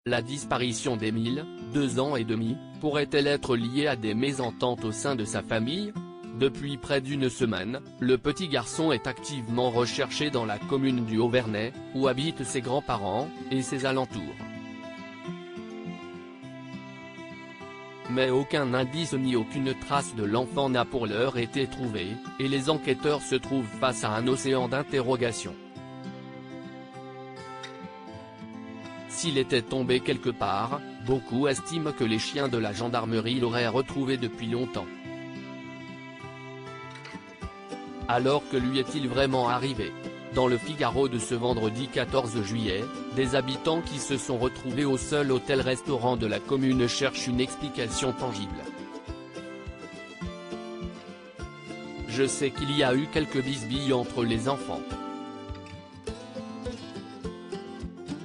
La disparition d'Émile, 2 ans et demi, pourrait-elle être liée à des mésententes au sein de sa famille? Depuis près d'une semaine, le petit garçon est activement recherché dans la commune du Haut-Vernay, où habitent ses grands-parents, et ses alentours. Mais aucun indice ni aucune trace de l'enfant n'a pour l'heure été trouvé, et les enquêteurs se trouvent face à un océan d'interrogations. S'il était tombé quelque part, beaucoup estiment que les chiens de la gendarmerie l'auraient retrouvé depuis longtemps. Alors que lui est-il vraiment arrivé? Dans le Figaro de ce vendredi 14 juillet, des habitants qui se sont retrouvés au seul hôtel-restaurant de la commune cherchent une explication tangible. Je sais qu'il y a eu quelques bisbilles entre les enfants,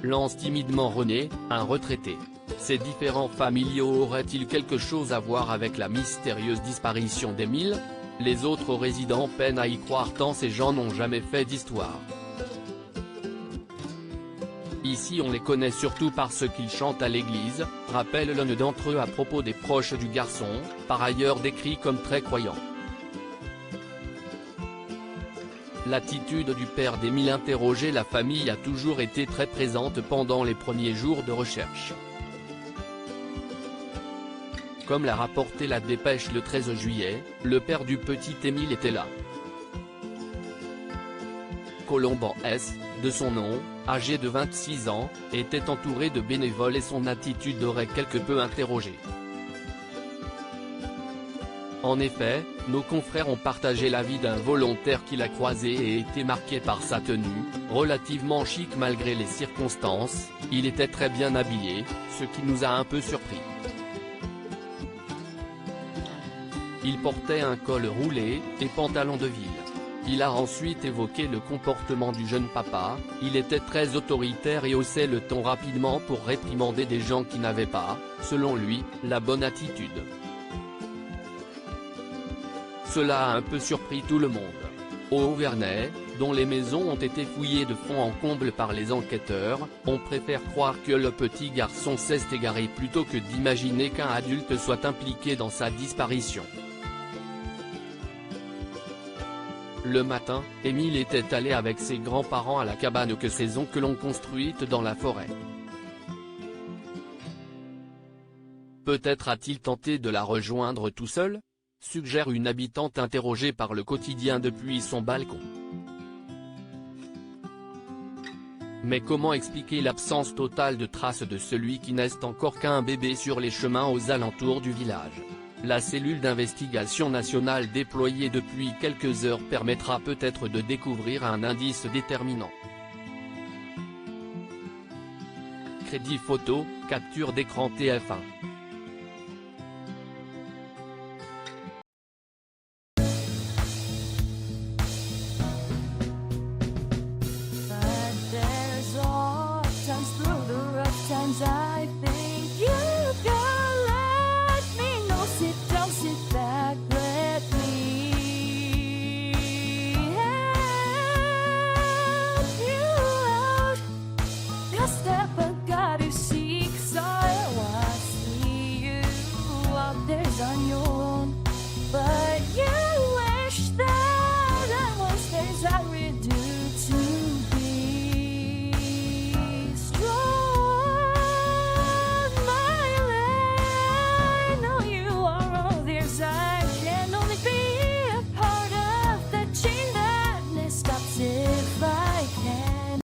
lance timidement René, un retraité. Ces différends familiaux auraient-ils quelque chose à voir avec la mystérieuse disparition d'Émile? Les autres résidents peinent à y croire tant ces gens n'ont jamais fait d'histoire. Ici on les connaît surtout parce qu'ils chantent à l'église, rappelle l'un d'entre eux à propos des proches du garçon, par ailleurs décrit comme très croyant. L'attitude du père d'Émile interrogé la famille a toujours été très présente pendant les premiers jours de recherche. Comme l'a rapporté la Dépêche le 13 juillet, le père du petit Émile était là. Colomban S., de son nom, âgé de 26 ans, était entouré de bénévoles et son attitude aurait quelque peu interrogé. En effet, nos confrères ont partagé l'avis d'un volontaire qui l'a croisé et été marqué par sa tenue, relativement chic malgré les circonstances. Il était très bien habillé, ce qui nous a un peu surpris. Il portait un col roulé, et pantalon de ville. Il a ensuite évoqué le comportement du jeune papa, il était très autoritaire et haussait le ton rapidement pour réprimander des gens qui n'avaient pas, selon lui, la bonne attitude. Cela a un peu surpris tout le monde. Au Haut-Vernay, dont les maisons ont été fouillées de fond en comble par les enquêteurs, on préfère croire que le petit garçon s'est égaré plutôt que d'imaginer qu'un adulte soit impliqué dans sa disparition. Le matin, Émile était allé avec ses grands-parents à la cabane que ses oncles ont construite dans la forêt. Peut-être a-t-il tenté de la rejoindre tout seul? Suggère une habitante interrogée par le quotidien depuis son balcon. Mais comment expliquer l'absence totale de traces de celui qui n'est encore qu'un bébé sur les chemins aux alentours du village? La cellule d'investigation nationale déployée depuis quelques heures permettra peut-être de découvrir un indice déterminant. Crédit photo, capture d'écran TF1.